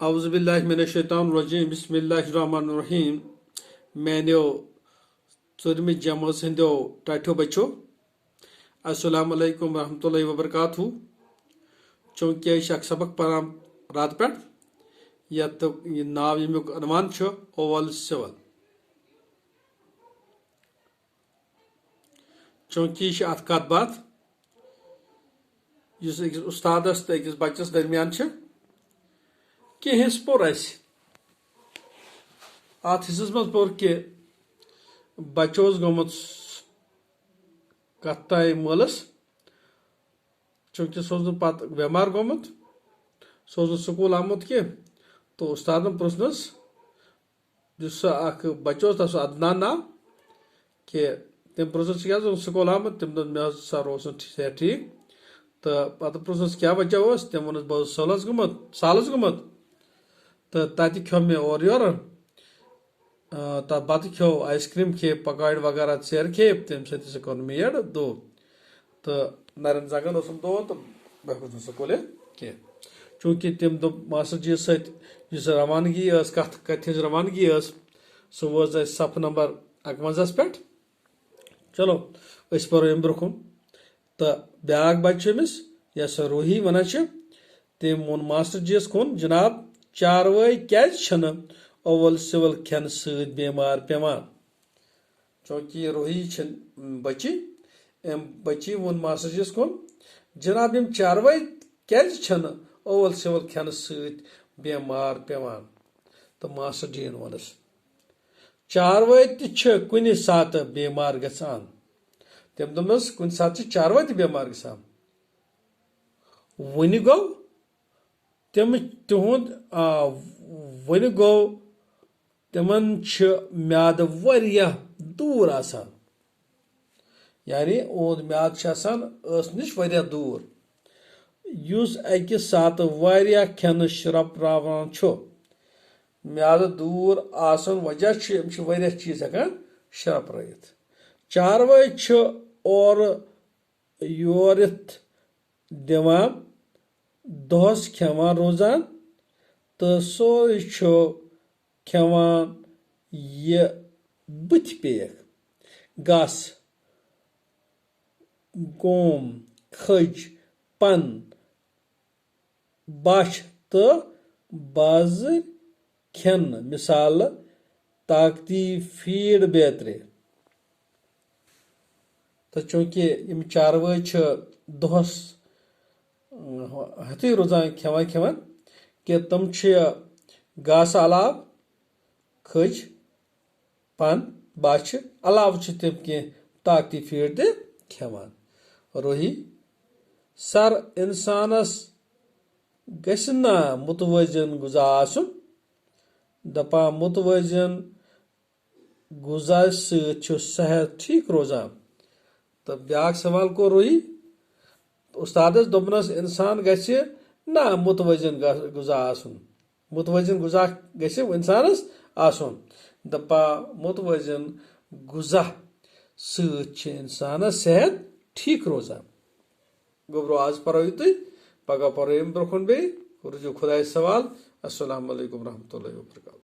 Auzubillahiminash-shaytanir-rajim. Bismillahir-rahmanir-rahim. Meanio tzurmi jamos hindio taitho bacho. Assalamu alaikum warahmatullahi wabarakatuh. Chunki ay shak sabak param raat pet yat nav yemuk anman cho oval seval. Chunki iş atkat bat yus ustadas te ekis bachas darmiyan cho ki his por aise. At hisas maz por ki bachos gomut kattay molas. Çünkü sözün pat bemar gomut. Sözün skul amut ki to ustadın prosnas dusa ak bachos tasu adnan na ki tem prosnas kya so skul amut tem don mez sarosun ठीक तो पता process क्या वजह ओस तम वोनस बहुत सालस गमत तो तत खो मे और योर तो बत खो आइसक्रीम खे पकड़ वगैरह चेर खे तम सत कोन मे एड दो तो नरन जगन ओसम दो तो बह स्कूल के चूंकि तम दो मास्टर जी सत रवानगी कथ रवानगी सह वोज सफ नंबर 51 पे चलो अस परो अम ब्रोकुन तो ब्याक बच्चेमिस यस रोही वना तम वोन मास्टर जीस कुन जनाब चारवाई क्या ओवल सिवल खेन सत बेमार पेवान चूंकि रोही बची अम बची वोन मास्टर जीस कुन जनाब यम चारवाई क्या ओवल सिवल खेन सत बेमार पेवान तो मास्टर जीन वनस चारवाई तुन सात बेमार गसान तम दस कुन सात चारवाई बेमार गसान वन गो तम तुद वन गो तमन म्याद वारियाह दूर आसान यानी ओंद म्याद अस नश वारियाह दूर युस अकिस सात वारियाह खेन श्रपरावान म्याद दूर आसन वजह वारियाह चीज हेकान श्रपरायित चारवाई और योरित दिवान दोहस खेवान रोजान तो सोई खेवान ये बुथ पेख गस गोम खज पन बश तो बाजर खेन मिसाल ताकती फीड बेतरे तो चूंकि यम चारवाई दोहस हथी रोजान खेवान कि तम घास अलाव खज पन बश अलाव तम कह ताकती फीड ते खेवान रोही सर इंसानस गना मुतवजन गुजा आसन दपा मुतवजन गुजा सत सेहत ठीक रोजान तो ब्याक सवाल को रोही उस्तादस दोपनस इंसान गछ ना मुतवजन गुजा आसन मुतवजन गुजा गछ इंसानस आसन दपा मुतवजन गुजा सत इंसानस सेहत ठीक रोजान गोब्रो आज परो तुम पगह परो अम ब्रोखन बे रुजु खुदा सवाल अस्सलामु अलैकुम रहमतुल्लाहि व बरकातहू।